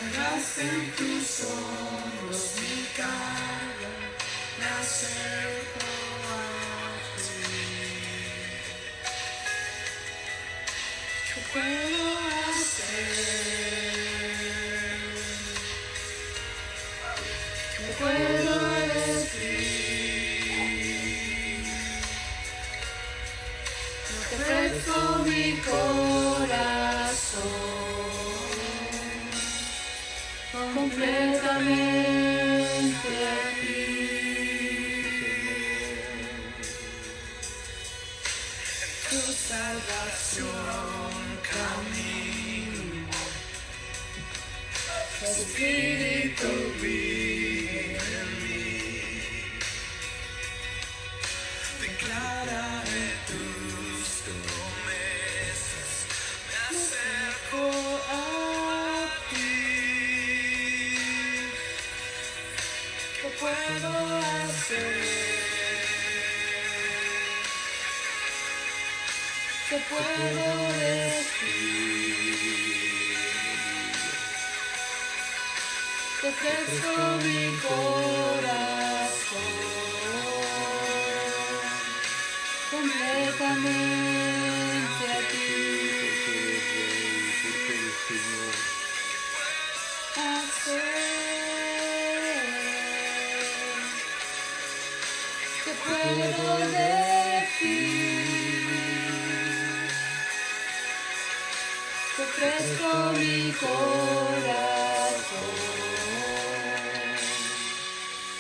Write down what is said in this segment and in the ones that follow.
Cargaste en tus hombros mi carga, me acerco a ti. ¿Qué puedo hacer? ¿Qué puedo decir? Te ofrezco mi corazón completamente a ti. Tu salvación camino, tu espíritu vive en mí. Declararé tus promesas, me acerco a ti. ¿Qué puedo hacer? ¿Qué puedo decir? Te ofrezco mi corazón completamente a ti. ¿Qué puedo decir? Te ofrezco mi corazón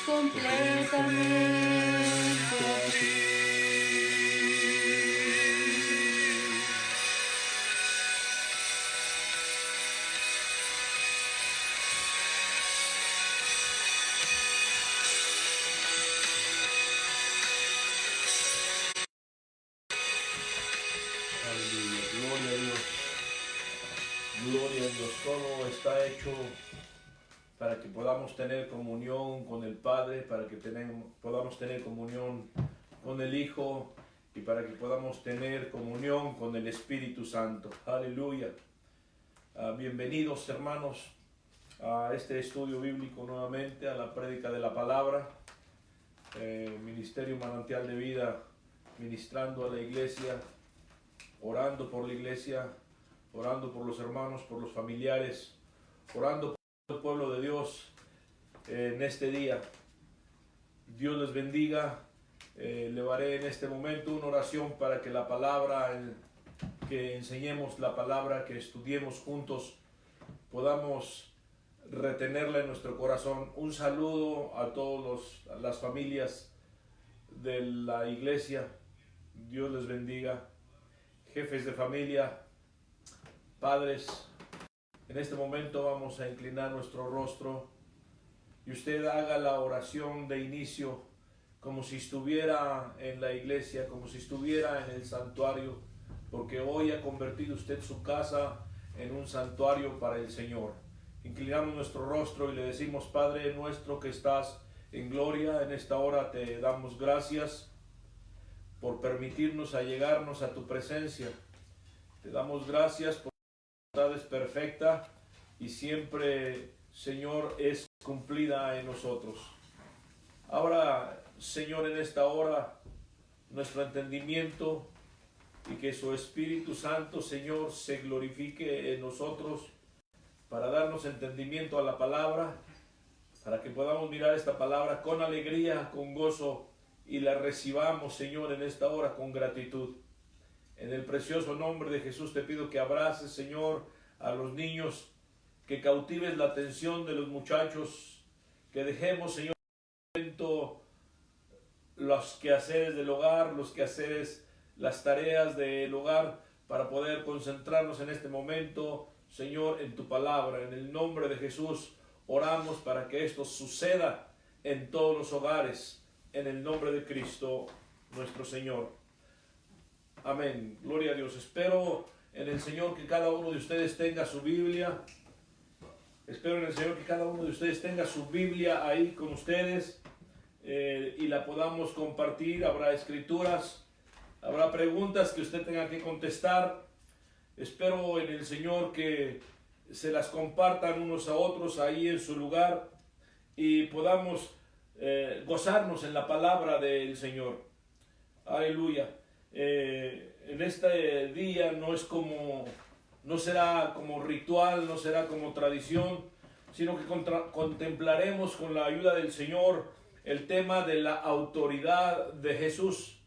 completamente a ti. Aleluya, gloria a Dios. Gloria a Dios, todo está hecho para que podamos tener comunión con el Padre, para que podamos tener comunión con el Hijo y para que podamos tener comunión con el Espíritu Santo. Aleluya. Bienvenidos, hermanos, a este estudio bíblico nuevamente, a la prédica de la palabra. Ministerio Manantial de Vida, ministrando a la iglesia, orando por la iglesia, orando por los hermanos, por los familiares, orando por el pueblo de Dios en este día. Dios les bendiga. Elevaré en este momento una oración para que la palabra, que enseñemos la palabra, que estudiemos juntos, podamos retenerla en nuestro corazón. Un saludo a todas las familias de la iglesia. Dios les bendiga. Jefes de familia, padres, en este momento vamos a inclinar nuestro rostro y usted haga la oración de inicio como si estuviera en la iglesia, como si estuviera en el santuario, porque hoy ha convertido usted su casa en un santuario para el Señor. Inclinamos nuestro rostro y le decimos: Padre nuestro que estás en gloria, en esta hora te damos gracias por permitirnos allegarnos a tu presencia. Te damos gracias por tu voluntad es perfecta y siempre, Señor, es cumplida en nosotros. Ahora, Señor, en esta hora, nuestro entendimiento y que su Espíritu Santo, Señor, se glorifique en nosotros para darnos entendimiento a la palabra, para que podamos mirar esta palabra con alegría, con gozo, y la recibamos, Señor, en esta hora con gratitud. En el precioso nombre de Jesús te pido que abraces, Señor, a los niños, que cautives la atención de los muchachos, que dejemos, Señor, los quehaceres del hogar, las tareas del hogar, para poder concentrarnos en este momento, Señor, en tu palabra. En el nombre de Jesús oramos para que esto suceda en todos los hogares, en el nombre de Cristo nuestro Señor. Amén. Gloria a Dios. Espero en el Señor que cada uno de ustedes tenga su Biblia. Espero en el Señor que cada uno de ustedes tenga su Biblia ahí con ustedes y la podamos compartir. Habrá escrituras, habrá preguntas que usted tenga que contestar. Espero en el Señor que se las compartan unos a otros ahí en su lugar y podamos gozarnos en la palabra del Señor. Aleluya. En este día no será como ritual, no será como tradición, sino que contemplaremos con la ayuda del Señor el tema de la autoridad de Jesús,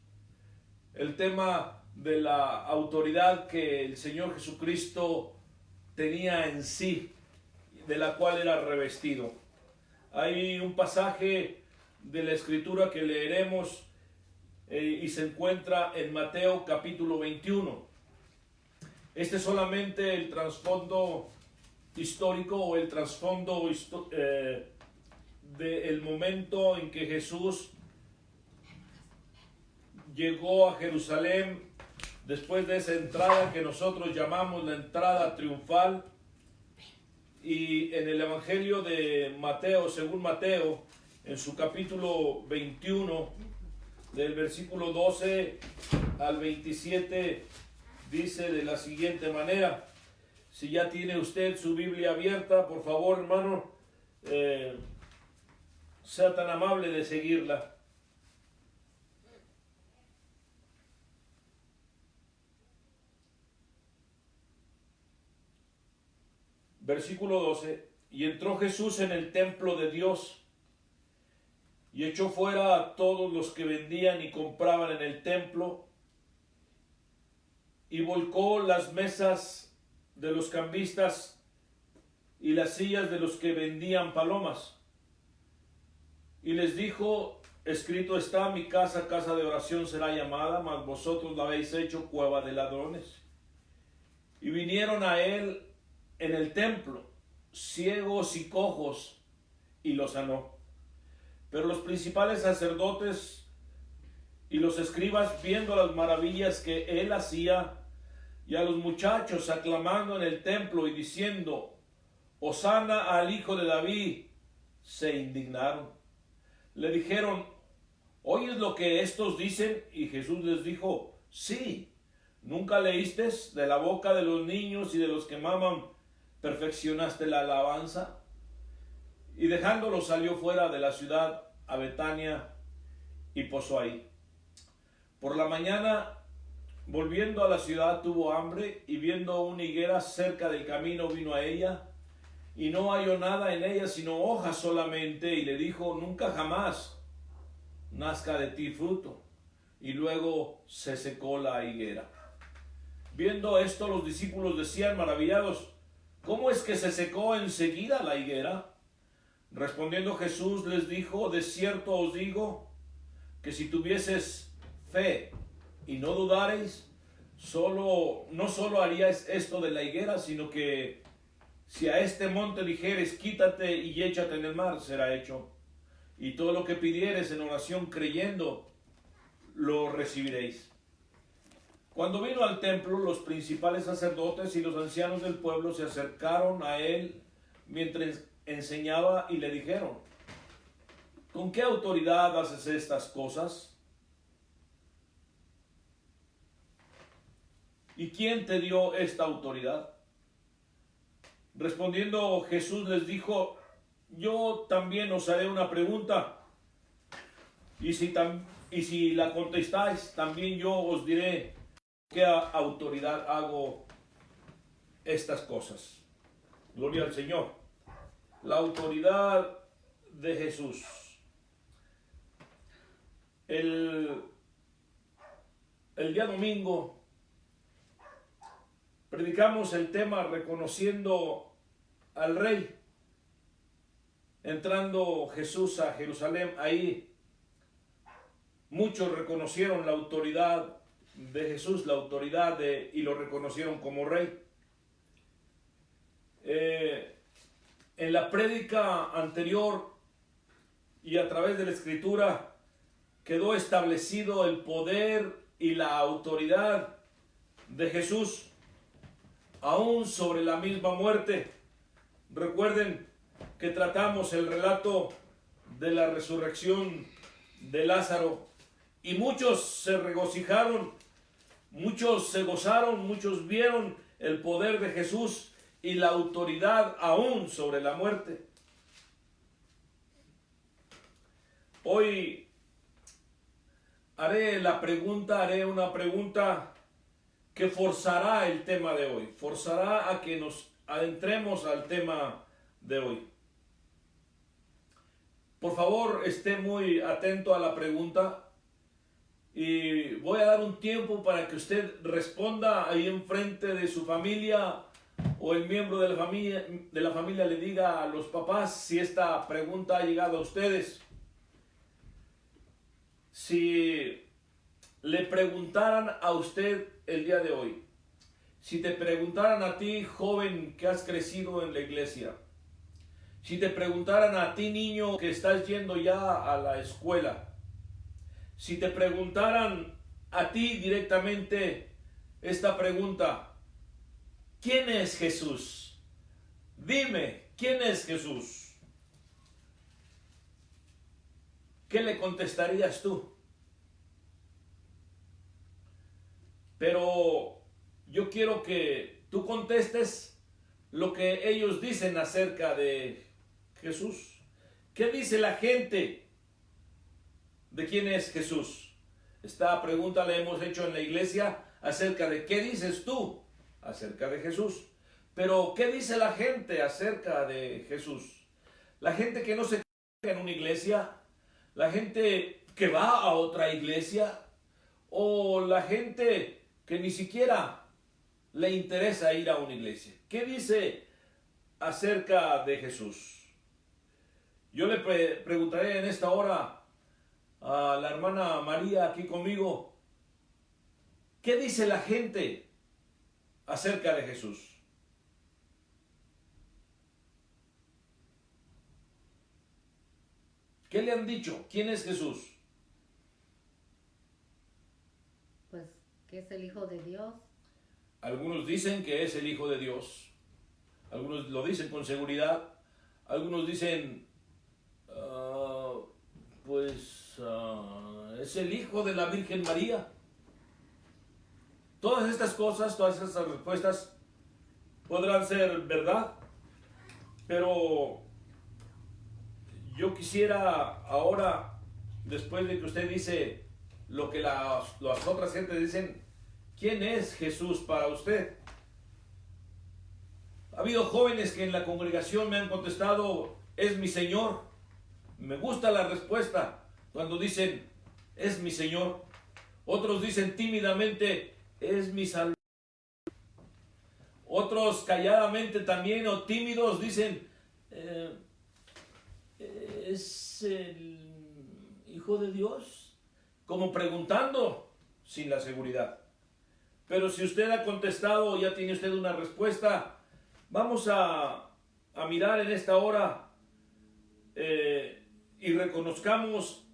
el tema de la autoridad que el Señor Jesucristo tenía en sí, de la cual era revestido. Hay un pasaje de la Escritura que leeremos y se encuentra en Mateo capítulo 21. Este es solamente el trasfondo histórico o el trasfondo del momento en que Jesús llegó a Jerusalén después de esa entrada que nosotros llamamos la entrada triunfal. Y en el Evangelio de Mateo, según Mateo, en su capítulo 21, del versículo 12 al 27, dice de la siguiente manera. Si ya tiene usted su Biblia abierta, por favor, hermano, sea tan amable de seguirla. Versículo 12. Y entró Jesús en el templo de Dios y echó fuera a todos los que vendían y compraban en el templo, y volcó las mesas de los cambistas y las sillas de los que vendían palomas. Y les dijo: escrito está, mi casa, casa de oración será llamada, mas vosotros la habéis hecho cueva de ladrones. Y vinieron a él en el templo ciegos y cojos, y los sanó. Pero los principales sacerdotes y los escribas, viendo las maravillas que él hacía, y a los muchachos aclamando en el templo y diciendo: Hosana al Hijo de David, se indignaron. Le dijeron: ¿oyes lo que estos dicen? Y Jesús les dijo: sí. ¿Nunca leíste de la boca de los niños y de los que maman perfeccionaste la alabanza? Y dejándolo salió fuera de la ciudad a Betania y posó ahí. Por la mañana, volviendo a la ciudad, tuvo hambre, y viendo una higuera cerca del camino, vino a ella, y no halló nada en ella sino hojas solamente, y le dijo: nunca jamás nazca de ti fruto. Y luego se secó la higuera. Viendo esto, los discípulos decían maravillados: ¿cómo es que se secó enseguida la higuera? Respondiendo Jesús les dijo: de cierto os digo, que si tuvieses fe y no dudareis, no solo haríais esto de la higuera, sino que si a este monte dijeres: quítate y échate en el mar, será hecho. Y todo lo que pidieres en oración creyendo, lo recibiréis. Cuando vino al templo, los principales sacerdotes y los ancianos del pueblo se acercaron a él mientras enseñaba y le dijeron: ¿con qué autoridad haces estas cosas? ¿Y quién te dio esta autoridad? Respondiendo Jesús les dijo: yo también os haré una pregunta, y si la contestáis, también yo os diré qué autoridad hago estas cosas. Gloria al Señor. La autoridad de Jesús. El día domingo predicamos el tema reconociendo al Rey. Entrando Jesús a Jerusalén, ahí muchos reconocieron la autoridad de Jesús, la autoridad y lo reconocieron como Rey. En la prédica anterior y a través de la Escritura quedó establecido el poder y la autoridad de Jesús, aún sobre la misma muerte. Recuerden que tratamos el relato de la resurrección de Lázaro, y muchos se regocijaron, muchos se gozaron, muchos vieron el poder de Jesús y la autoridad aún sobre la muerte. Hoy haré una pregunta que forzará el tema de hoy, forzará a que nos adentremos al tema de hoy. Por favor, esté muy atento a la pregunta y voy a dar un tiempo para que usted responda ahí enfrente de su familia, o el miembro de la familia le diga a los papás si esta pregunta ha llegado a ustedes. Si le preguntaran a usted el día de hoy, si te preguntaran a ti, joven que has crecido en la iglesia, si te preguntaran a ti, niño que estás yendo ya a la escuela, si te preguntaran a ti directamente esta pregunta: ¿quién es Jesús? Dime, ¿quién es Jesús? ¿Qué le contestarías tú? Pero yo quiero que tú contestes lo que ellos dicen acerca de Jesús. ¿Qué dice la gente de quién es Jesús? Esta pregunta la hemos hecho en la iglesia acerca de qué dices tú acerca de Jesús. Pero ¿qué dice la gente acerca de Jesús? La gente que no se queda en una iglesia, la gente que va a otra iglesia, o la gente que ni siquiera le interesa ir a una iglesia. ¿Qué dice acerca de Jesús? Yo le preguntaré en esta hora a la hermana María aquí conmigo, ¿qué dice la gente acerca de Jesús? ¿Qué le han dicho? ¿Quién es Jesús? Pues que es el Hijo de Dios. Algunos dicen que es el Hijo de Dios. Algunos lo dicen con seguridad. Algunos dicen, es el Hijo de la Virgen María. Todas estas cosas, todas estas respuestas podrán ser verdad, pero yo quisiera ahora, después de que usted dice lo que las otras gentes dicen, ¿quién es Jesús para usted? Ha habido jóvenes que en la congregación me han contestado, es mi Señor. Me gusta la respuesta cuando dicen, es mi Señor. Otros dicen tímidamente, es mi Salvador. Otros calladamente también, o tímidos, dicen, es el Hijo de Dios, como preguntando sin la seguridad. Pero si usted ha contestado, ya tiene usted una respuesta, vamos a mirar en esta hora y reconozcamos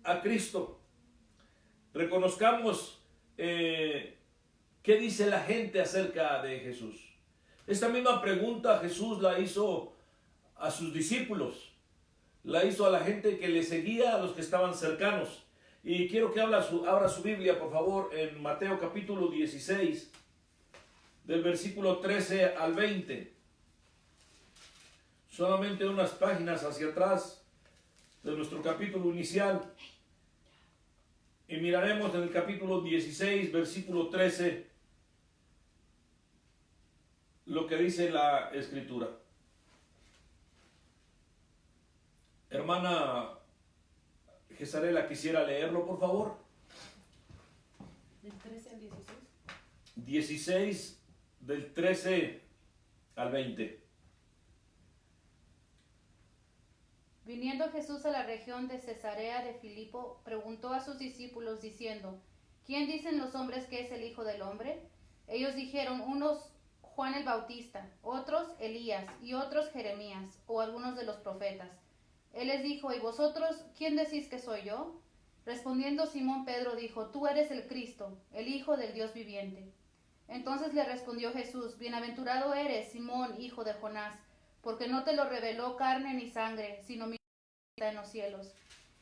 a Cristo. Reconozcamos qué dice la gente acerca de Jesús. Esta misma pregunta Jesús la hizo a sus discípulos, la hizo a la gente que le seguía, a los que estaban cercanos. Y quiero que abra su Biblia, por favor, en Mateo capítulo 16, del versículo 13 al 20. Solamente unas páginas hacia atrás de nuestro capítulo inicial. Y miraremos en el capítulo 16, versículo 13, lo que dice la Escritura. Hermana Gesarela, quisiera leerlo, por favor. ¿Del 13 al 16? 16, del 13 al 20. Viniendo Jesús a la región de Cesarea de Filipo, preguntó a sus discípulos diciendo, ¿quién dicen los hombres que es el Hijo del Hombre? Ellos dijeron, unos Juan el Bautista, otros Elías y otros Jeremías o algunos de los profetas. Él les dijo, ¿y vosotros quién decís que soy yo? Respondiendo Simón Pedro dijo, tú eres el Cristo, el Hijo del Dios viviente. Entonces le respondió Jesús, bienaventurado eres, Simón, hijo de Jonás, porque no te lo reveló carne ni sangre, sino mi Padre en los cielos.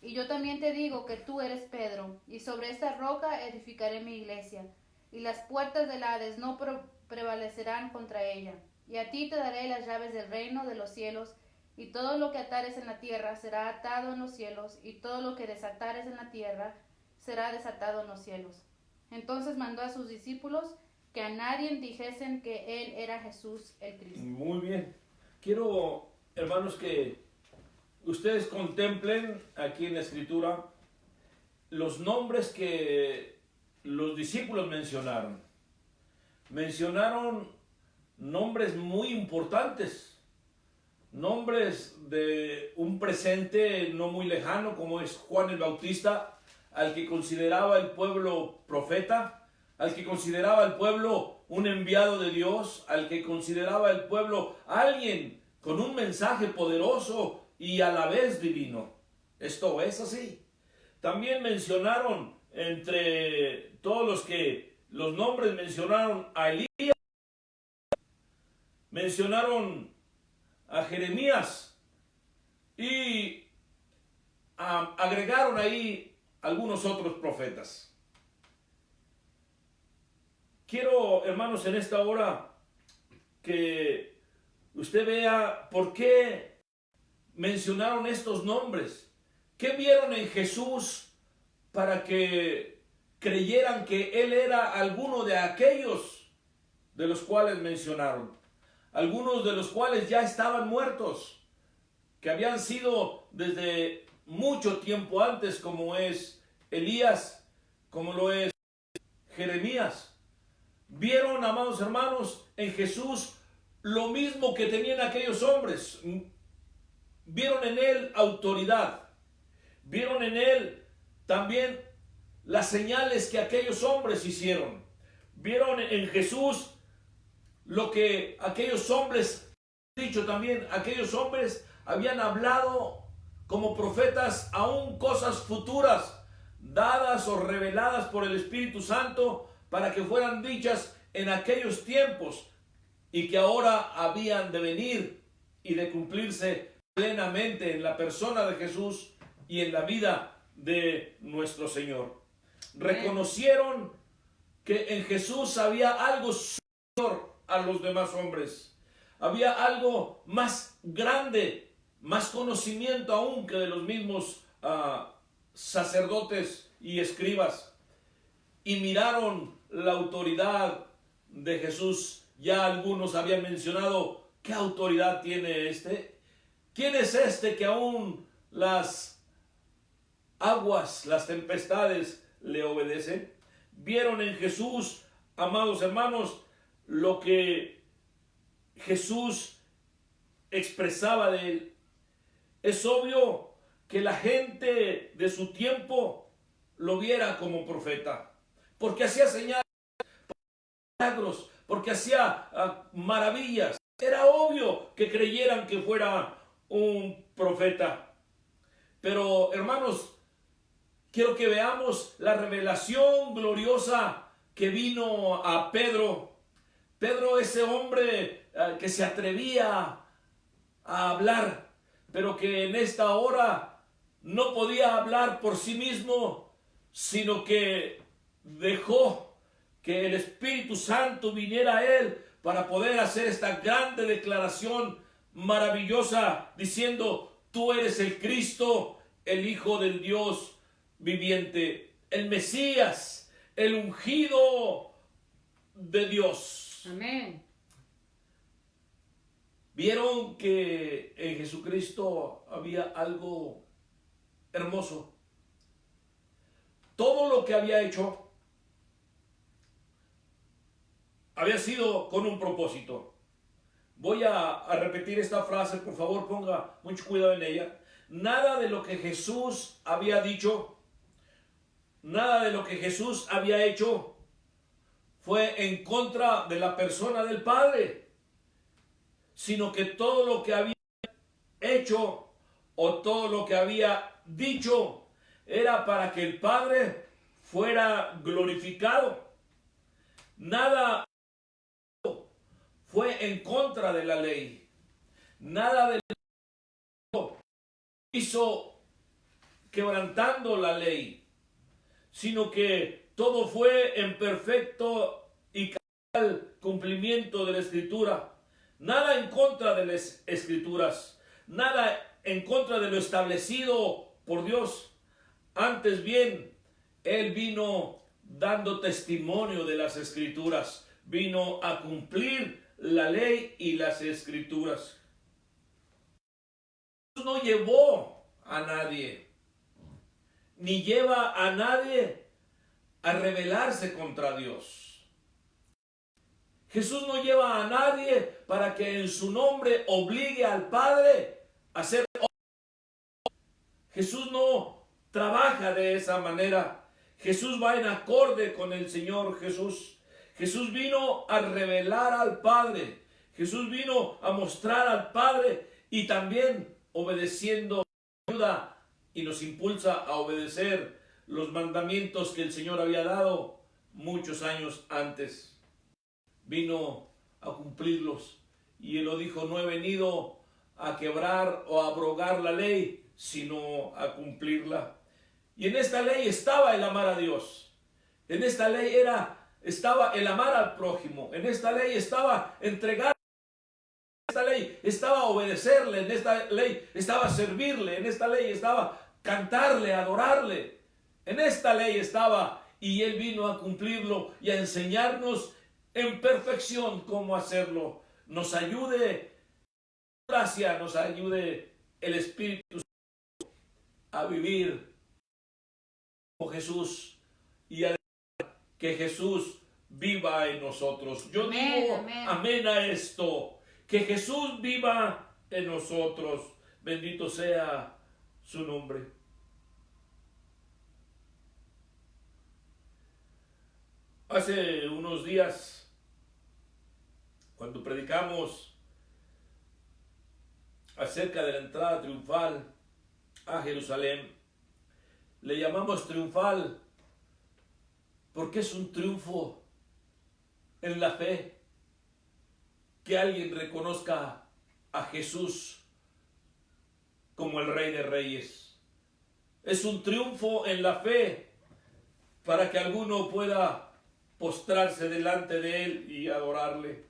Y yo también te digo que tú eres Pedro, y sobre esta roca edificaré mi iglesia, y las puertas del Hades no prevalecerán contra ella. Y a ti te daré las llaves del reino de los cielos, y todo lo que atares en la tierra será atado en los cielos, y todo lo que desatares en la tierra será desatado en los cielos. Entonces mandó a sus discípulos que a nadie dijesen que él era Jesús el Cristo. Muy bien. Quiero, hermanos, que ustedes contemplen aquí en la Escritura los nombres que los discípulos mencionaron. Mencionaron nombres muy importantes, nombres de un presente no muy lejano, como es Juan el Bautista, al que consideraba el pueblo profeta, al que consideraba el pueblo un enviado de Dios, al que consideraba el pueblo alguien con un mensaje poderoso y a la vez divino. Esto es así. También mencionaron entre todos los nombres, mencionaron a Elías, mencionaron a Jeremías y agregaron ahí algunos otros profetas. Quiero, hermanos, en esta hora que usted vea por qué mencionaron estos nombres. ¿Qué vieron en Jesús para que creyeran que Él era alguno de aquellos de los cuales mencionaron? Algunos de los cuales ya estaban muertos, que habían sido desde mucho tiempo antes, como es Elías, como lo es Jeremías. Vieron, amados hermanos, en Jesús lo mismo que tenían aquellos hombres. Vieron en Él autoridad. Vieron en Él también las señales que aquellos hombres hicieron. Vieron en Jesús lo que aquellos hombres, dicho también, aquellos hombres habían hablado como profetas, aún cosas futuras, dadas o reveladas por el Espíritu Santo, para que fueran dichas en aquellos tiempos y que ahora habían de venir y de cumplirse plenamente en la persona de Jesús y en la vida de nuestro Señor. Reconocieron que en Jesús había algo superior a los demás hombres. Había algo más grande, más conocimiento aún que de los mismos sacerdotes y escribas. Y miraron la autoridad de Jesús. Ya algunos habían mencionado qué autoridad tiene este. ¿Quién es este que aún las aguas, las tempestades le obedecen? Vieron en Jesús, amados hermanos, lo que Jesús expresaba de él. Es obvio que la gente de su tiempo lo viera como profeta, porque hacía señales, milagros, porque hacía maravillas. Era obvio que creyeran que fuera un profeta. Pero, hermanos, quiero que veamos la revelación gloriosa que vino a Pedro. Pedro, ese hombre que se atrevía a hablar, pero que en esta hora no podía hablar por sí mismo, sino que dejó que el Espíritu Santo viniera a él para poder hacer esta grande declaración maravillosa, diciendo: tú eres el Cristo, el Hijo del Dios viviente, el Mesías, el ungido de Dios. Amén. Vieron que en Jesucristo había algo hermoso. Todo lo que había hecho había sido con un propósito. Voy a repetir esta frase, por favor, ponga mucho cuidado en ella. Nada de lo que Jesús había dicho, nada de lo que Jesús había hecho fue en contra de la persona del Padre, sino que todo lo que había hecho o todo lo que había dicho era para que el Padre fuera glorificado. Nada fue en contra de la ley. Nada de lo hizo quebrantando la ley, sino que todo fue en perfecto y cabal cumplimiento de la Escritura. Nada en contra de las Escrituras, nada en contra de lo establecido por Dios. Antes bien, Él vino dando testimonio de las Escrituras, vino a cumplir la ley y las Escrituras. Jesús no llevó a nadie, ni lleva a nadie a rebelarse contra Dios. Jesús no lleva a nadie para que en su nombre obligue al Padre a hacer. Jesús no trabaja de esa manera. Jesús va en acorde con el Señor Jesús. Jesús vino a revelar al Padre. Jesús vino a mostrar al Padre y también obedeciendo ayuda y nos impulsa a obedecer los mandamientos que el Señor había dado muchos años antes. Vino a cumplirlos y Él lo dijo: no he venido a quebrar o a abrogar la ley, sino a cumplirla. Y en esta ley estaba el amar a Dios. En esta ley estaba el amar al prójimo. En esta ley estaba entregar. En esta ley estaba obedecerle. En esta ley estaba servirle. En esta ley estaba cantarle, adorarle. En esta ley estaba, y Él vino a cumplirlo y a enseñarnos en perfección cómo hacerlo. Nos ayude, gracia, nos ayude el Espíritu Santo a vivir como Jesús y a que Jesús viva en nosotros. Yo digo amén a esto, que Jesús viva en nosotros. Bendito sea su nombre. Hace unos días, cuando predicamos acerca de la entrada triunfal a Jerusalén, le llamamos triunfal porque es un triunfo en la fe, que alguien reconozca a Jesús como el Rey de Reyes. Es un triunfo en la fe para que alguno pueda postrarse delante de Él y adorarle.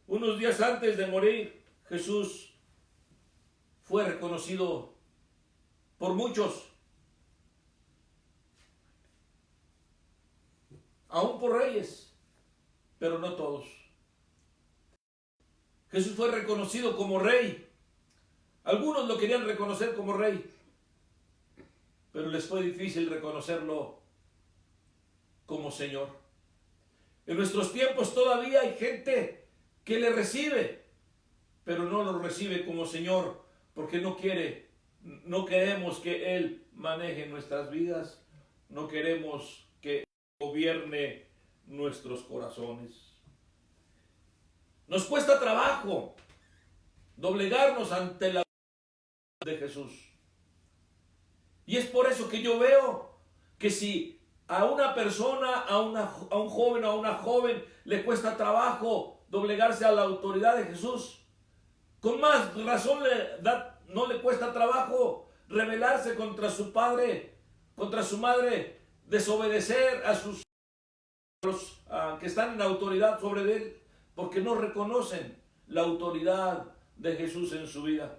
Unos días antes de morir, Jesús fue reconocido por muchos, aún por reyes, pero no todos. Jesús fue reconocido como rey. Algunos lo querían reconocer como rey, pero les fue difícil reconocerlo como Señor. En nuestros tiempos todavía hay gente que le recibe, pero no lo recibe como Señor, porque no queremos que Él maneje nuestras vidas, no queremos que gobierne nuestros corazones. Nos cuesta trabajo doblegarnos ante la de Jesús. Y es por eso que yo veo que si a una persona, a un joven o a una joven le cuesta trabajo doblegarse a la autoridad de Jesús, con más razón no le cuesta trabajo rebelarse contra su padre, contra su madre, desobedecer a los que están en autoridad sobre él, porque no reconocen la autoridad de Jesús en su vida.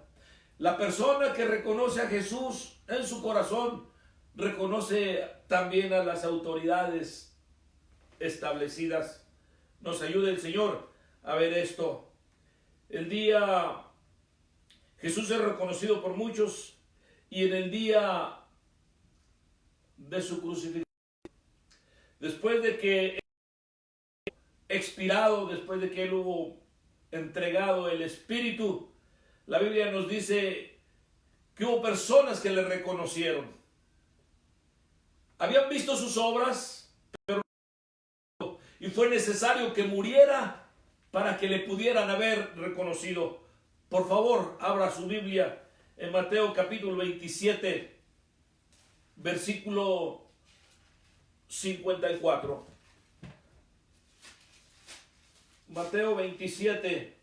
La persona que reconoce a Jesús en su corazón reconoce también a las autoridades establecidas. Nos ayude el Señor a ver esto. El día Jesús es reconocido por muchos, y en el día de su crucifixión, después de que expirado, después de que Él hubo entregado el Espíritu, la Biblia nos dice que hubo personas que le reconocieron. Habían visto sus obras, pero y fue necesario que muriera para que le pudieran haber reconocido. Por favor, abra su Biblia en Mateo capítulo 27, versículo 54. Mateo 27,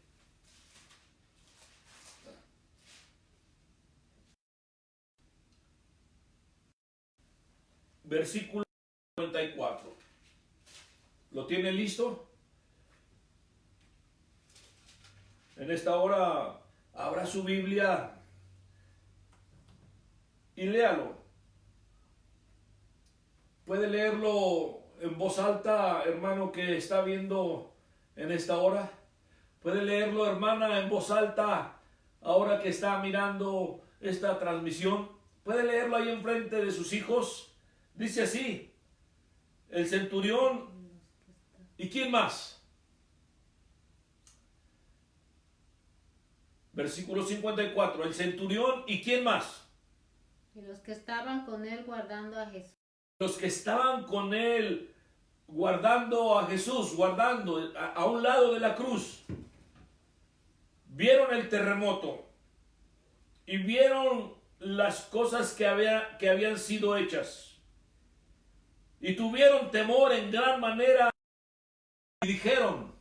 versículo 54. ¿Lo tiene listo? En esta hora, abra su Biblia y léalo. Puede leerlo en voz alta, hermano, que está viendo en esta hora. Puede leerlo, hermana, en voz alta, ahora que está mirando esta transmisión. Puede leerlo ahí enfrente de sus hijos. Dice así: el centurión, ¿y quién más? Versículo 54, el centurión, ¿y quién más? Y los que estaban con él guardando a Jesús. Los que estaban con él guardando a Jesús, guardando a un lado de la cruz, vieron el terremoto y vieron las cosas que habían sido hechas. Y tuvieron temor en gran manera y dijeron,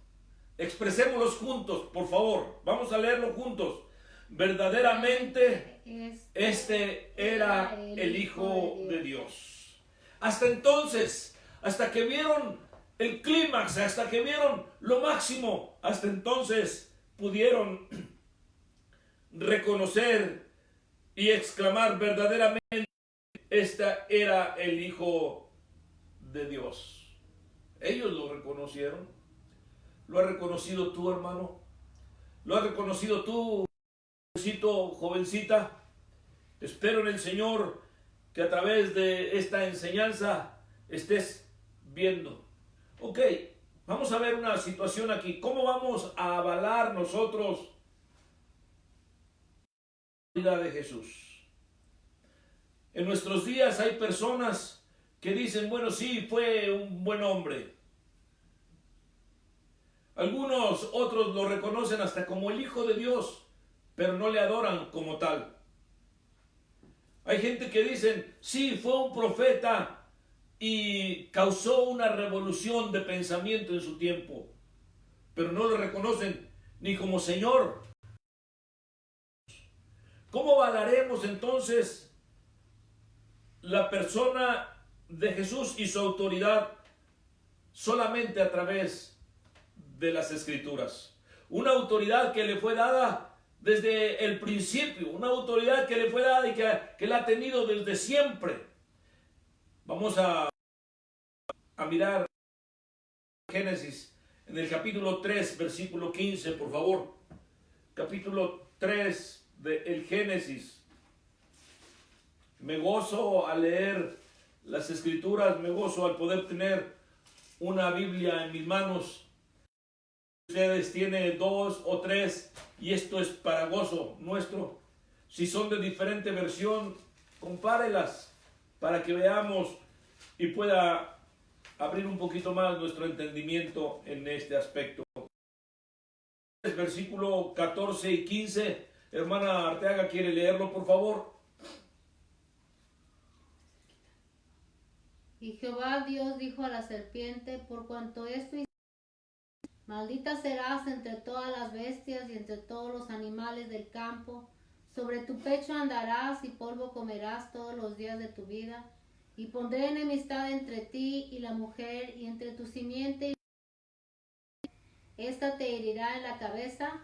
expresémoslos juntos, por favor, vamos a leerlo juntos. Verdaderamente este era el Hijo de Dios. Hasta entonces, hasta que vieron el clímax, hasta que vieron lo máximo, hasta entonces pudieron reconocer y exclamar verdaderamente, este era el Hijo de Dios. Ellos lo reconocieron. ¿Lo has reconocido tú, hermano? ¿Lo has reconocido tú, jovencito, jovencita? Espero en el Señor que a través de esta enseñanza estés viendo. Ok, vamos a ver una situación aquí. ¿Cómo vamos a avalar nosotros la vida de Jesús? En nuestros días hay personas que dicen, bueno, sí, fue un buen hombre. Algunos otros lo reconocen hasta como el Hijo de Dios, pero no le adoran como tal. Hay gente que dicen, sí, fue un profeta y causó una revolución de pensamiento en su tiempo, pero no lo reconocen ni como Señor. ¿Cómo avalaremos entonces la persona de Jesús y su autoridad? Solamente a través de las Escrituras. Una autoridad que le fue dada desde el principio, una autoridad que le fue dada y que la ha tenido desde siempre. Vamos a mirar Génesis en el capítulo 3, versículo 15, por favor. Capítulo 3 del Génesis. Me gozo al leer las Escrituras, me gozo al poder tener una Biblia en mis manos. Ustedes tienen 2 o 3 y esto es para gozo nuestro. Si son de diferente versión, compárelas para que veamos y pueda abrir un poquito más nuestro entendimiento en este aspecto. Versículo 14 y 15, hermana Arteaga, ¿quiere leerlo, por favor? Y Jehová Dios dijo a la serpiente, por cuanto esto maldita serás entre todas las bestias y entre todos los animales del campo. Sobre tu pecho andarás y polvo comerás todos los días de tu vida. Y pondré enemistad entre ti y la mujer, y entre tu simiente y esta te herirá en la cabeza,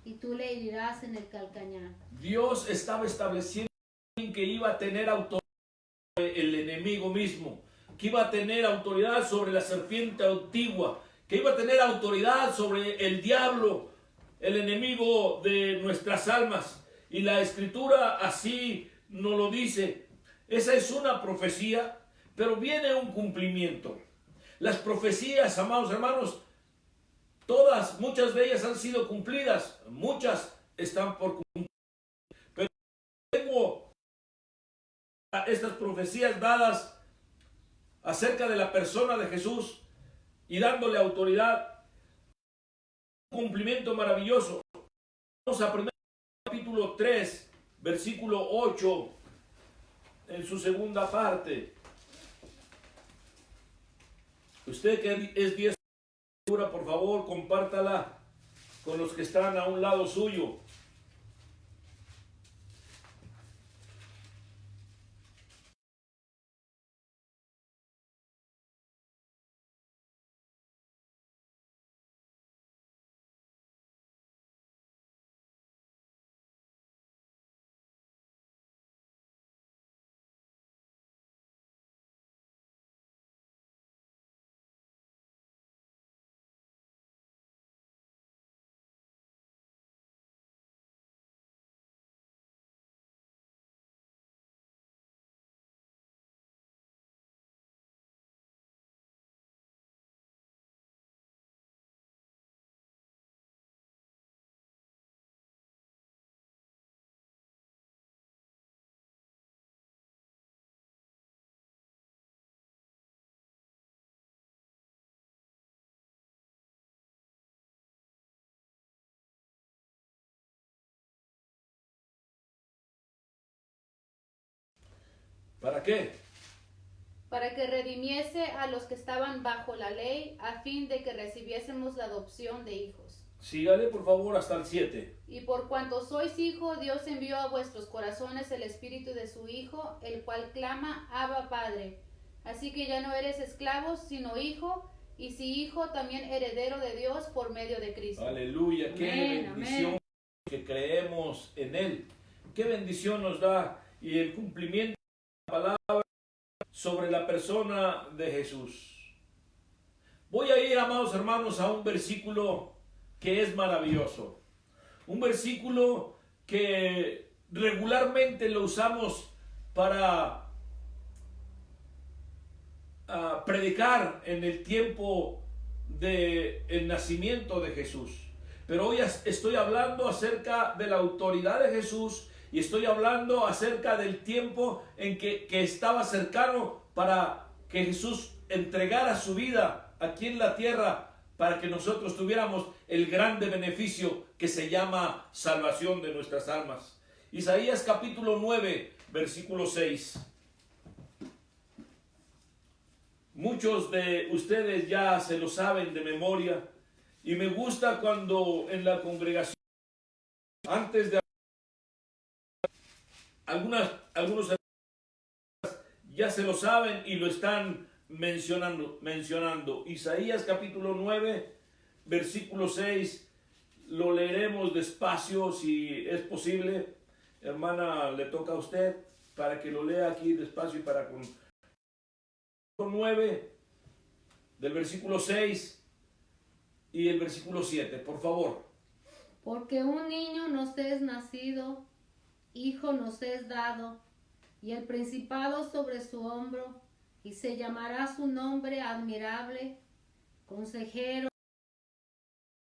y tú le herirás en el calcañar. Dios estaba estableciendo que iba a tener autoridad sobre el enemigo mismo, que iba a tener autoridad sobre la serpiente antigua, que iba a tener autoridad sobre el diablo, el enemigo de nuestras almas. Y la Escritura así nos lo dice. Esa es una profecía, pero viene un cumplimiento. Las profecías, amados hermanos, todas, muchas de ellas han sido cumplidas, muchas están por cumplir. Pero tengo estas profecías dadas acerca de la persona de Jesús y dándole autoridad, un cumplimiento maravilloso. Vamos a 1 capítulo 3, versículo 8, en su segunda parte. Usted que es diestra, por favor, compártala con los que están a un lado suyo. ¿Para qué? Para que redimiese a los que estaban bajo la ley, a fin de que recibiésemos la adopción de hijos. Sígale por favor hasta el 7. Y por cuanto sois hijo, Dios envió a vuestros corazones el espíritu de su Hijo, el cual clama, Abba, Padre. Así que ya no eres esclavo, sino hijo, y si hijo, también heredero de Dios por medio de Cristo. Aleluya, qué Amén, bendición amén. que creemos en Él. Qué bendición nos da y el cumplimiento de la palabra sobre la persona de Jesús. Voy a ir, amados hermanos, a un versículo que es maravilloso. Un versículo que regularmente lo usamos para predicar en el tiempo del nacimiento de Jesús. Pero hoy estoy hablando acerca de la autoridad de Jesús y estoy hablando acerca del tiempo en que estaba cercano para que Jesús entregara su vida aquí en la tierra para que nosotros tuviéramos el grande beneficio que se llama salvación de nuestras almas. Isaías capítulo 9, versículo 6. Muchos de ustedes ya se lo saben de memoria y me gusta cuando en la congregación, antes de algunos ya se lo saben y lo están mencionando. Isaías capítulo 9, versículo 6, lo leeremos despacio si es posible. Hermana, le toca a usted para que lo lea aquí despacio y para con 9 del versículo 6 y el versículo 7, por favor. Porque un niño nos es nacido, hijo nos es dado, y el principado sobre su hombro, y se llamará su nombre admirable, consejero,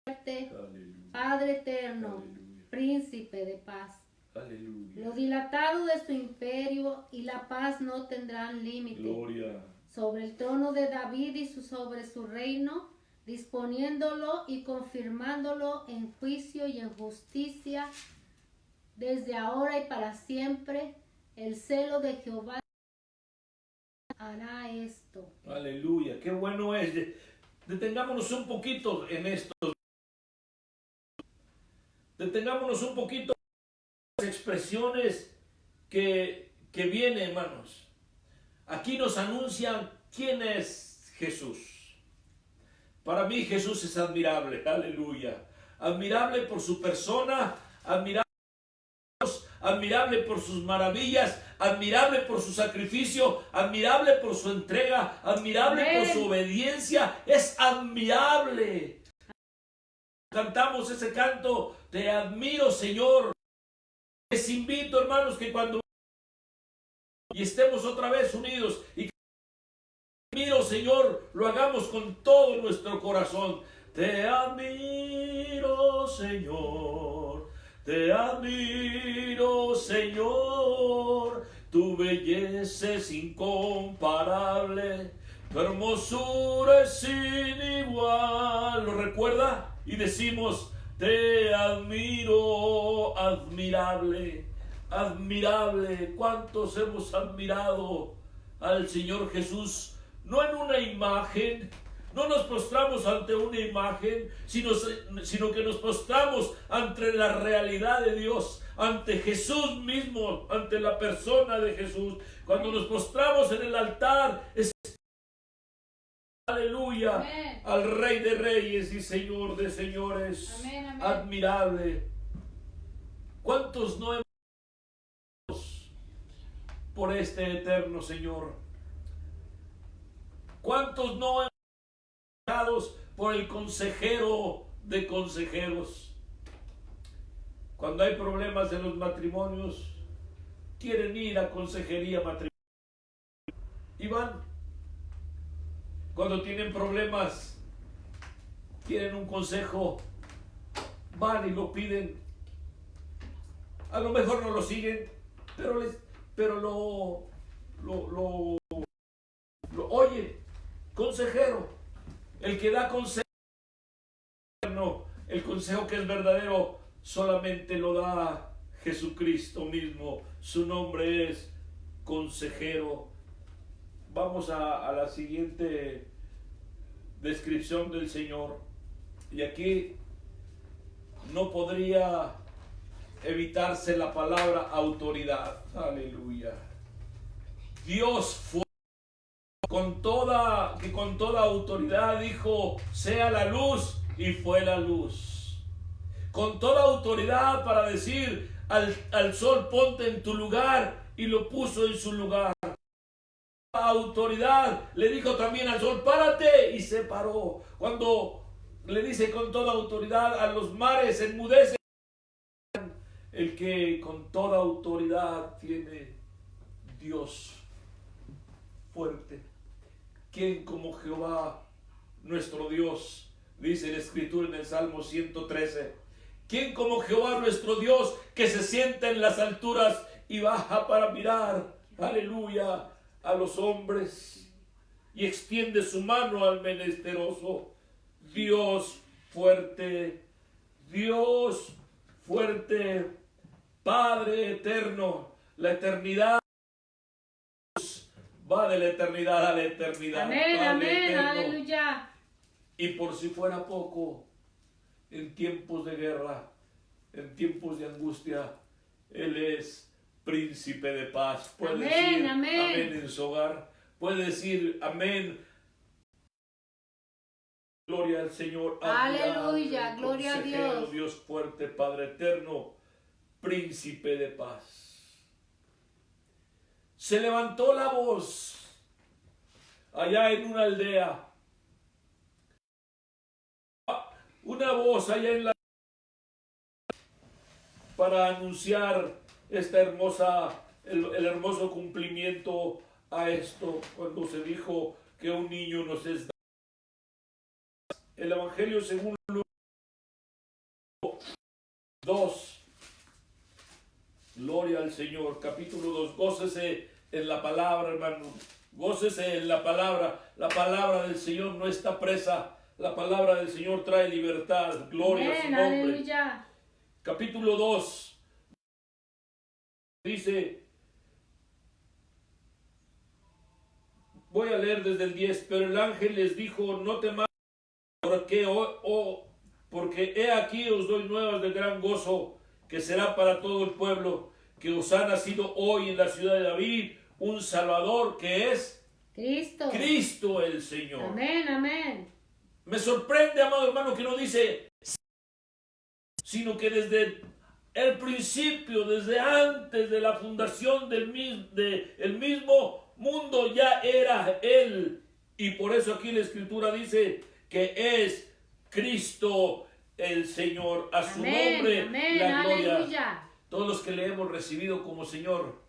fuerte, Aleluya. Padre eterno, Aleluya. príncipe de paz. Aleluya. Lo dilatado de su imperio y la paz no tendrán límite. Gloria. Sobre el trono de David y sobre su reino, disponiéndolo y confirmándolo en juicio y en justicia, desde ahora y para siempre. El celo de Jehová hará esto. Aleluya. Qué bueno es. Detengámonos un poquito en esto. Detengámonos un poquito en las expresiones que vienen, hermanos. Aquí nos anuncian quién es Jesús. Para mí Jesús es admirable, aleluya. Admirable por su persona, admirable por sus maravillas, admirable por su sacrificio, admirable por su entrega, admirable por su obediencia. Es admirable. Cantamos ese canto, te admiro, Señor. Les invito, hermanos, que cuando y estemos otra vez unidos y admiro, Señor, lo hagamos con todo nuestro corazón. Te admiro, Señor, te admiro, Señor, tu belleza es incomparable, tu hermosura es sin igual. ¿Lo recuerda? Y decimos, te admiro, admirable, admirable. ¿Cuántos hemos admirado al Señor Jesús? No en una imagen, no nos postramos ante una imagen, sino que nos postramos ante la realidad de Dios, ante Jesús mismo, ante la persona de Jesús. Cuando nos postramos en el altar, aleluya, Amén. al Rey de Reyes y Señor de Señores. Amén, amén. Admirable. ¿Cuántos no hemos por este eterno Señor? ¿Cuántos no hemos dado por el consejero de consejeros? Cuando hay problemas en los matrimonios, quieren ir a consejería matrimonial y van. Cuando tienen problemas, quieren un consejo, van y lo piden. A lo mejor no lo siguen, pero lo oyen. Consejero, el que da consejo, no, el consejo que es verdadero solamente lo da Jesucristo mismo. Su nombre es consejero. Vamos a la siguiente descripción del Señor. Y aquí no podría evitarse la palabra autoridad. Aleluya. Dios fue con toda autoridad dijo, sea la luz, y fue la luz. Con toda autoridad para decir al sol, ponte en tu lugar, y lo puso en su lugar. Autoridad le dijo también al sol, párate, y se paró. Cuando le dice con toda autoridad a los mares, enmudece. El que con toda autoridad tiene Dios fuerte. ¿Quién como Jehová nuestro Dios? Dice la Escritura en el Salmo 113. ¿Quién como Jehová nuestro Dios, que se sienta en las alturas y baja para mirar, aleluya, a los hombres y extiende su mano al menesteroso? Dios fuerte, Dios fuerte, Padre eterno. La eternidad va de la eternidad a la eternidad. Amén, Padre amén, eterno. aleluya. Y por si fuera poco, en tiempos de guerra, en tiempos de angustia, Él es príncipe de paz. Puede Amén, decir amén. amén en su hogar. Puede decir amén. Gloria al Señor. Aleluya, gloria a consejero, Dios. Dios fuerte, Padre eterno, príncipe de paz. Se levantó la voz allá en una aldea. Una voz allá en la para anunciar esta hermosa, el hermoso cumplimiento a esto, cuando se dijo que un niño nos es dado. El Evangelio según Lucas 2. Gloria al Señor. Capítulo 2. Gócese en la palabra, hermano. Gócese en la palabra. La palabra del Señor no está presa. La palabra del Señor trae libertad. Gloria a su nombre. Aleluya. Capítulo 2. Dice, voy a leer desde el 10. Pero el ángel les dijo, no temáis, porque he aquí os doy nuevas de gran gozo, que será para todo el pueblo, que os ha nacido hoy en la ciudad de David un Salvador, que es Cristo el Señor. Amén, amén. Me sorprende, amado hermano, que no dice, sino que desde el principio, desde antes de la fundación del mismo mundo, ya era Él. Y por eso aquí la Escritura dice que es Cristo el Señor. A su Amén, nombre amén, la gloria. aleluya. Todos los que le hemos recibido como Señor,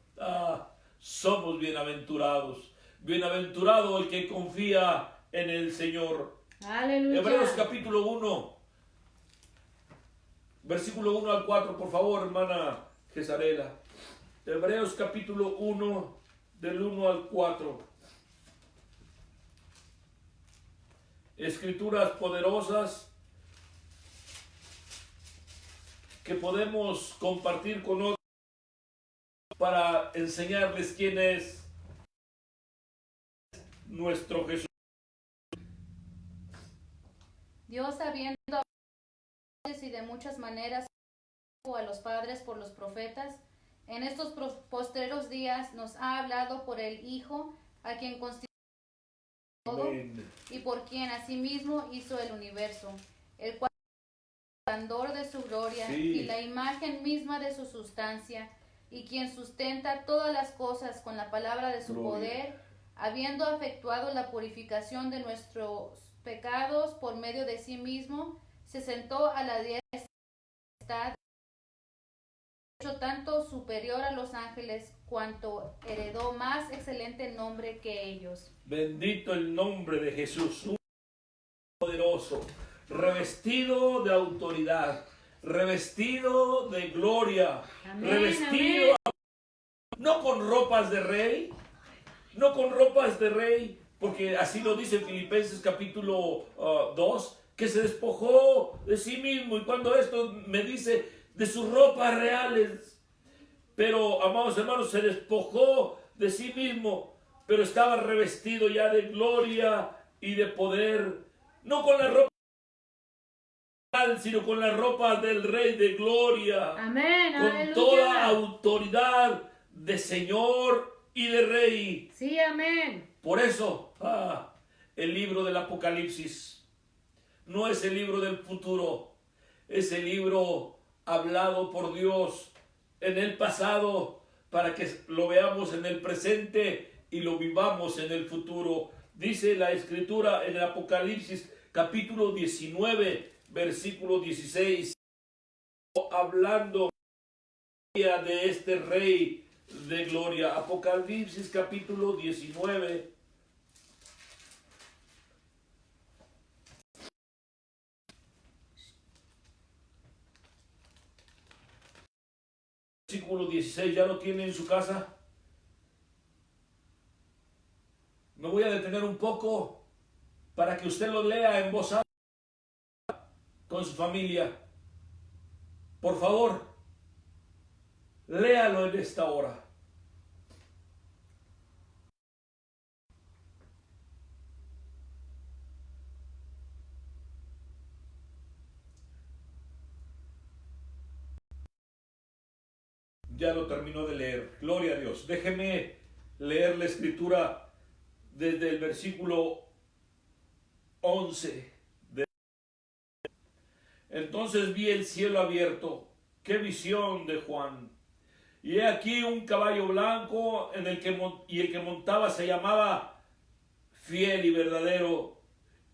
somos bienaventurados. Bienaventurado el que confía en el Señor. Aleluya. Hebreos capítulo 1, versículo 1 al 4, por favor, hermana Gesarela. Hebreos capítulo 1, del 1 al 4. Escrituras poderosas que podemos compartir con otros para enseñarles quién es nuestro Jesús. Dios, habiendo y de muchas maneras a los padres por los profetas, en estos postreros días nos ha hablado por el Hijo, a quien constituyó todo, Amén. y por quien asimismo hizo el universo, el cual es el resplandor de su gloria y la imagen misma de su sustancia, y quien sustenta todas las cosas con la palabra de su poder, habiendo efectuado la purificación de nuestros pecados por medio de sí mismo, se sentó a la diestra de la majestad, hecho tanto superior a los ángeles, cuanto heredó más excelente nombre que ellos. Bendito el nombre de Jesús, un poderoso, revestido de autoridad, revestido de gloria, Amén, revestido, no con ropas de rey, no con ropas de rey, porque así lo dice Filipenses capítulo 2, que se despojó de sí mismo. Y cuando esto me dice de sus ropas reales, pero amados hermanos, se despojó de sí mismo, pero estaba revestido ya de gloria y de poder, no con la ropa, sino con la ropa del Rey de Gloria, Amén, con aleluya. toda autoridad de Señor y de Rey. Sí, amén. Por eso, el libro del Apocalipsis no es el libro del futuro, es el libro hablado por Dios en el pasado para que lo veamos en el presente y lo vivamos en el futuro. Dice la Escritura en el Apocalipsis capítulo 19, versículo 16, hablando de este Rey de Gloria. Apocalipsis capítulo 19. Versículo 16, ¿ya lo tiene en su casa? Me voy a detener un poco para que usted lo lea en voz alta con su familia. Por favor, léalo en esta hora. Ya lo terminó de leer. Gloria a Dios. Déjeme leer la escritura desde el versículo 11. Entonces vi el cielo abierto. Qué visión de Juan. Y he aquí un caballo blanco el que montaba se llamaba Fiel y Verdadero,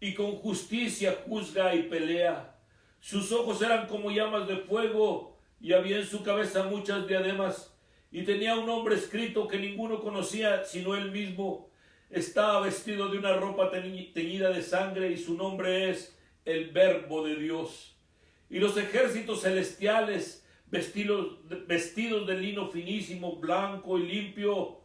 y con justicia juzga y pelea. Sus ojos eran como llamas de fuego, y había en su cabeza muchas diademas, y tenía un nombre escrito que ninguno conocía sino él mismo. Estaba vestido de una ropa teñida de sangre, y su nombre es el Verbo de Dios. Y los ejércitos celestiales, vestidos de lino finísimo, blanco y limpio,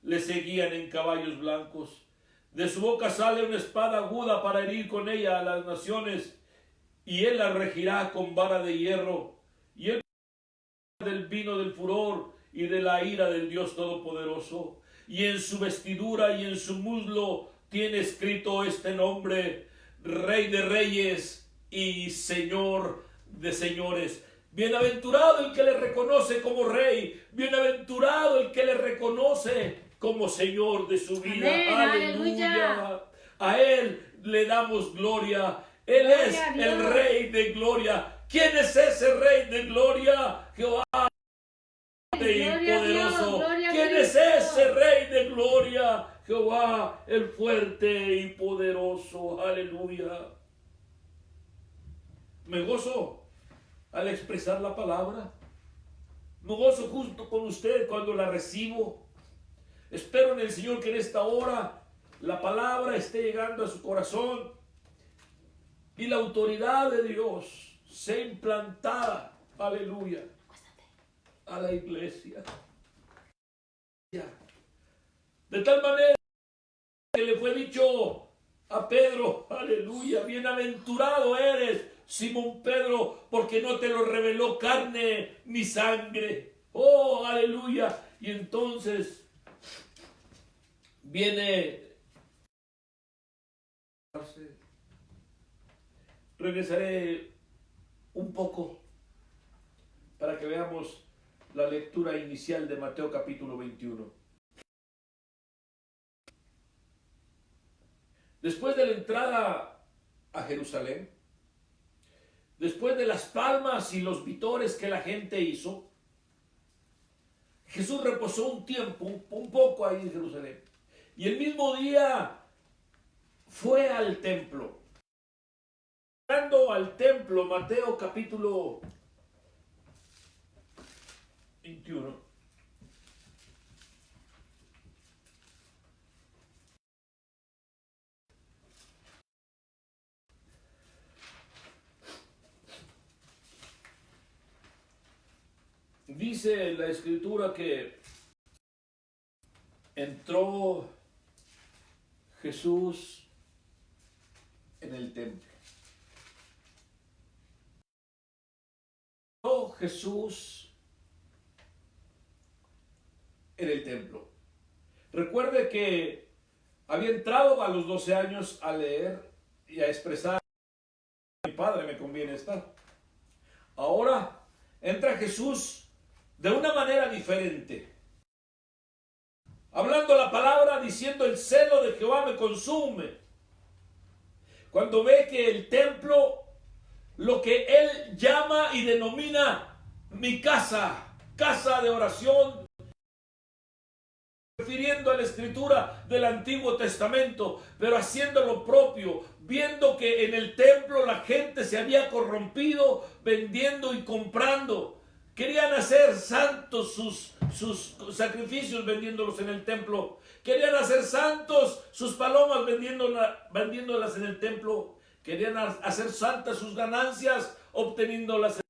le seguían en caballos blancos. De su boca sale una espada aguda para herir con ella a las naciones, y él la regirá con vara de hierro, y él del vino del furor y de la ira del Dios Todopoderoso. Y en su vestidura y en su muslo tiene escrito este nombre: Rey de Reyes y Señor de Señores. Bienaventurado el que le reconoce como Rey, bienaventurado el que le reconoce como Señor de su vida. Amén, Aleluya. A Él le damos gloria. Él Gloria es a Dios. el Rey de Gloria. ¿Quién es ese Rey de Gloria? Jehová y Gloria a Dios, poderoso. gloria a ¿Quién Cristo. es ese Rey de Gloria? Jehová el fuerte y poderoso. Aleluya. Me gozo al expresar la palabra. Me gozo junto con usted cuando la recibo. Espero en el Señor que en esta hora la palabra esté llegando a su corazón y la autoridad de Dios sea implantada, aleluya, a la iglesia. De tal manera que le fue dicho a Pedro, aleluya, bienaventurado eres, Simón Pedro, porque no te lo reveló carne ni sangre. Oh, aleluya. Y entonces viene, regresaré un poco para que veamos la lectura inicial de Mateo capítulo 21. Después de la entrada a Jerusalén, después de las palmas y los vítores que la gente hizo, Jesús reposó un tiempo, un poco ahí en Jerusalén. Y el mismo día fue al templo. Entrando al templo, Mateo capítulo 21. Dice la escritura que entró Jesús en el templo. Entró Jesús en el templo. Recuerde que había entrado a los 12 años a leer y a expresar: mi padre me conviene estar. Ahora entra Jesús de una manera diferente, hablando la palabra, diciendo: el celo de Jehová me consume. Cuando ve que el templo, lo que él llama y denomina mi casa, casa de oración, refiriendo a la escritura del Antiguo Testamento, pero haciendo lo propio, viendo que en el templo la gente se había corrompido vendiendo y comprando. Querían hacer santos sus sacrificios vendiéndolos en el templo. Querían hacer santos sus palomas vendiéndolas en el templo. Querían hacer santas sus ganancias obteniéndolas.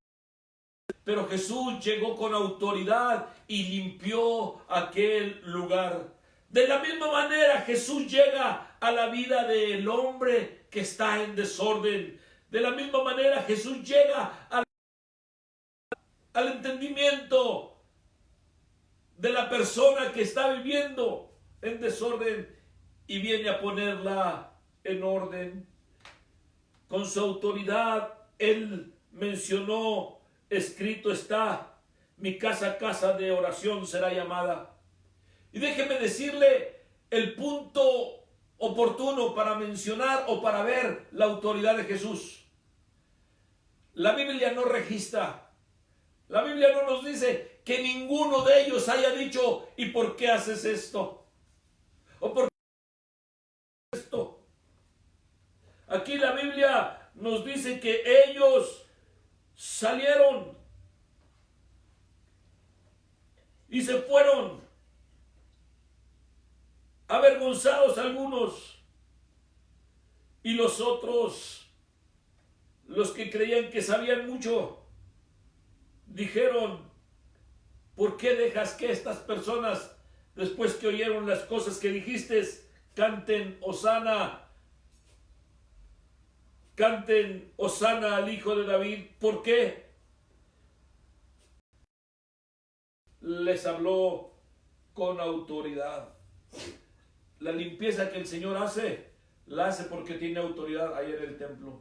Pero Jesús llegó con autoridad y limpió aquel lugar. De la misma manera Jesús llega a la vida del hombre que está en desorden. De la misma manera Jesús llega al entendimiento de la persona que está viviendo en desorden y viene a ponerla en orden. Con su autoridad él mencionó: escrito está, mi casa, casa de oración será llamada. Y déjeme decirle el punto oportuno para mencionar o para ver la autoridad de Jesús. La Biblia no registra, la Biblia no nos dice que ninguno de ellos haya dicho: ¿y por qué haces esto? ¿O por qué haces esto? Aquí la Biblia nos dice que ellos salieron y se fueron, avergonzados algunos, y los otros, los que creían que sabían mucho, dijeron: ¿por qué dejas que estas personas, después que oyeron las cosas que dijiste, canten hosana? Canten hosana al Hijo de David. ¿Por qué? Les habló con autoridad. La limpieza que el Señor hace, la hace porque tiene autoridad ahí en el templo.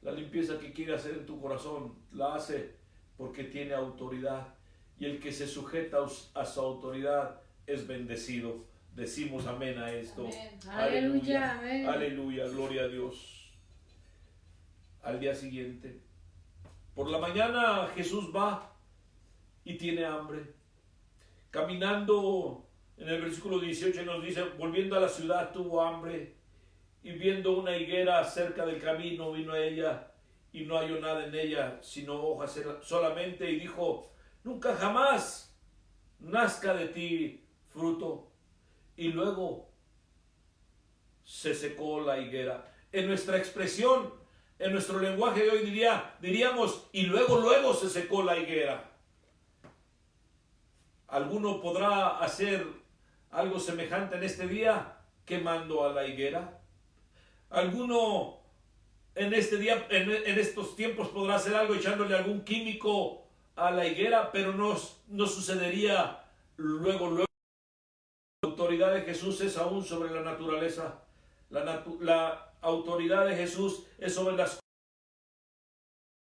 La limpieza que quiere hacer en tu corazón, la hace porque tiene autoridad. Y el que se sujeta a su autoridad es bendecido. Decimos amén a esto. Amén. Aleluya, amén. Aleluya, gloria a Dios. Al día siguiente, por la mañana, Jesús va y tiene hambre. Caminando, en el versículo 18 nos dice: volviendo a la ciudad tuvo hambre, y viendo una higuera cerca del camino, vino a ella y no halló nada en ella, sino hojas solamente, y dijo: nunca jamás nazca de ti fruto. Y luego se secó la higuera. En nuestra expresión, en nuestro lenguaje de hoy diríamos: y luego se secó la higuera. ¿Alguno podrá hacer algo semejante en este día quemando a la higuera? ¿Alguno en este día, en estos tiempos, podrá hacer algo echándole algún químico a la higuera? Pero no sucedería luego. La autoridad de Jesús es aún sobre la naturaleza. La autoridad de Jesús es sobre las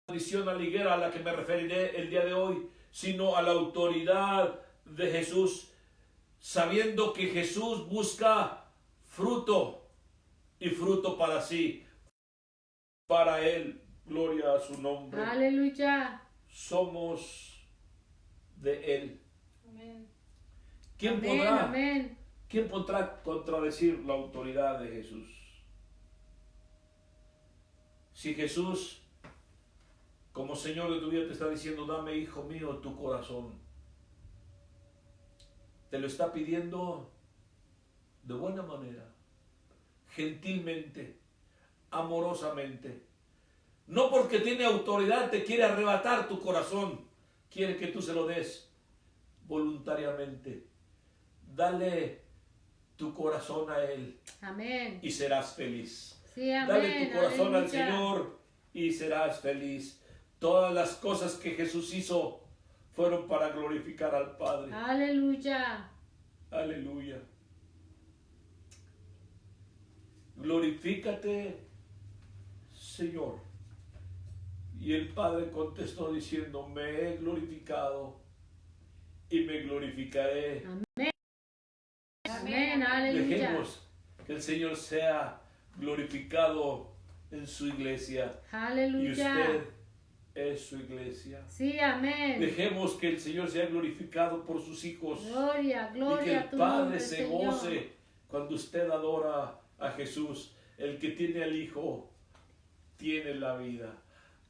condición a la higuera a la que me referiré el día de hoy, sino a la autoridad de Jesús, sabiendo que Jesús busca fruto y fruto para sí, para Él. Gloria a su nombre. Aleluya. Somos de Él. Amén. ¿Quién podrá contradecir la autoridad de Jesús? Si Jesús, como Señor de tu vida, te está diciendo: dame, hijo mío, tu corazón, te lo está pidiendo de buena manera, gentilmente, amorosamente. No porque tiene autoridad te quiere arrebatar tu corazón, quiere que tú se lo des voluntariamente. Dale tu corazón a Él. Amén. Y serás feliz. Sí, amén. Dale tu corazón al Aleluya. Señor y serás feliz. Todas las cosas que Jesús hizo fueron para glorificar al Padre. Aleluya. Aleluya. Glorifícate, Señor. Y el Padre contestó diciendo, me he glorificado y me glorificaré. Amén. Amén. Aleluya. Dejemos que el Señor sea glorificado en su iglesia. Aleluya. Y usted es su iglesia. Sí, amén. Dejemos que el Señor sea glorificado por sus hijos. Gloria, gloria y que a el tu Padre nombre, se Señor. goce cuando usted adora a Jesús. El que tiene al Hijo tiene la vida.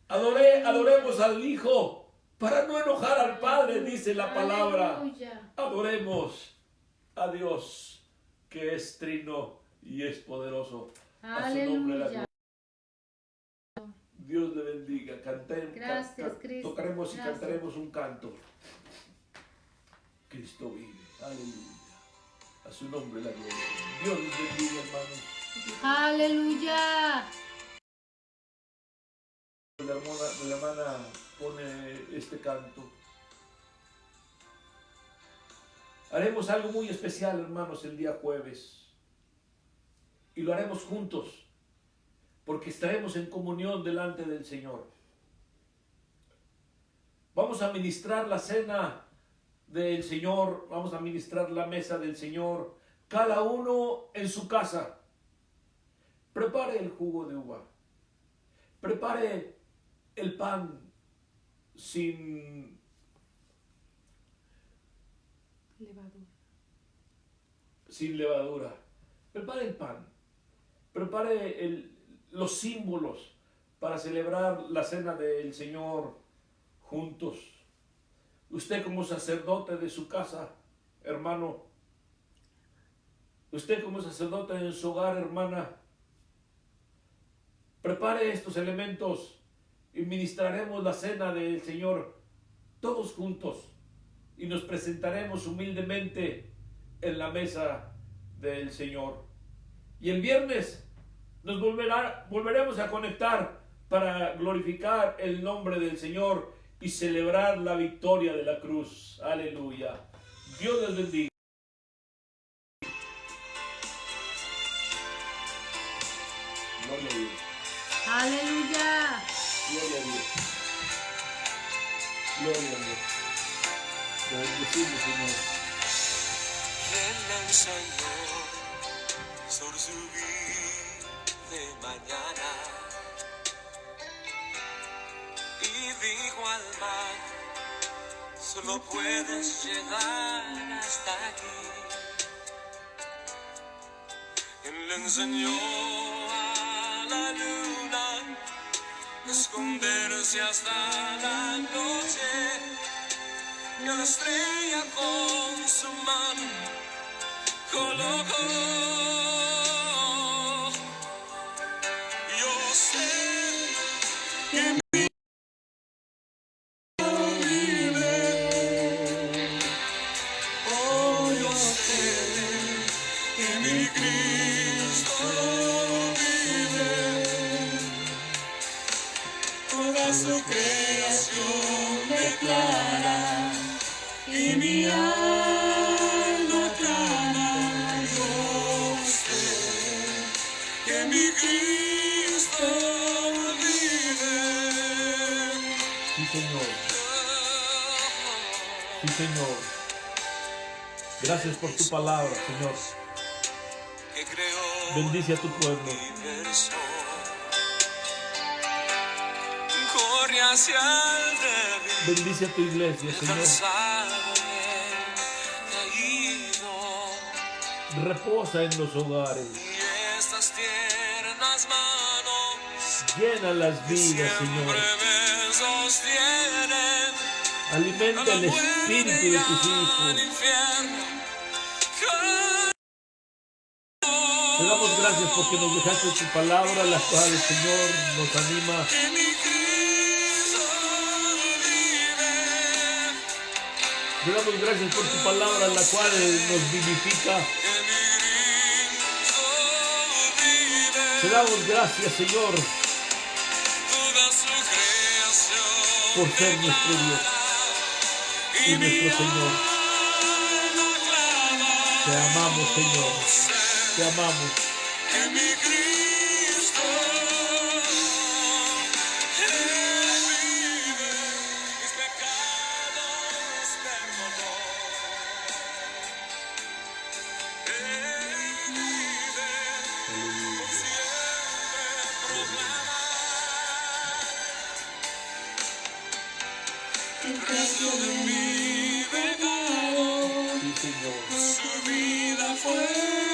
Adoremos al Hijo para no enojar al Padre, dice la palabra. Aleluya. Adoremos a Dios, que es trino y es poderoso. A su nombre la Aleluya. gloria. Dios le bendiga. Gracias, Cristo. Tocaremos y Gracias. cantaremos un canto. Cristo vive. Aleluya. A su nombre la gloria. Dios les bendiga, hermanos. Aleluya. La hermana pone este canto. Haremos algo muy especial, hermanos, el día jueves. Y lo haremos juntos, porque estaremos en comunión delante del Señor. Vamos a ministrar la cena del Señor, vamos a ministrar la mesa del Señor, cada uno en su casa. Prepare el jugo de uva, prepare el pan sin levadura. Prepare el pan, prepare los símbolos para celebrar la cena del Señor juntos. Usted como sacerdote de su casa, hermano, usted como sacerdote en su hogar, hermana, prepare estos elementos y ministraremos la cena del Señor todos juntos y nos presentaremos humildemente en la mesa del Señor. Y el viernes nos volveremos a conectar para glorificar el nombre del Señor y celebrar la victoria de la cruz. Aleluya. Dios les bendiga. Gloria a Dios. Aleluya. Gloria a Dios. Gloria a Dios. Te bendecimos, Señor. Él le enseñó sobre su vida de mañana y dijo al mar, solo puedes llegar hasta aquí. Él le enseñó a la luna esconderse hasta la noche y a la estrella con su mano colocó. Yo sé que mi Cristo vive. Oh, yo sé que mi Cristo vive. Toda su creación declara y mi alma clama. Yo sé que mi Cristo vive. Sí, Señor. Sí, Señor. Gracias por tu palabra, Señor. Que creó Bendice a tu pueblo. el universo. Corre hacia el débil. Bendice a tu iglesia, El Señor. cansado y caído, Reposa en los hogares. y estas tiernas manos Llena las vidas, siempre Señor. me sostienen. Alimenta el espíritu de tus hijos. Te damos gracias porque nos dejaste tu palabra, la cual, Señor, nos anima. Te damos gracias por tu palabra, la cual nos vivifica. Te damos gracias, Señor, por ser nuestro Dios y nuestro Señor. Te amamos, Señor. Te amamos. Que mi Cristo Él vive, mis pecados perdonó. Él vive, por siempre proclamar el precio de mi pecado. Sí, Señor. Su vida fue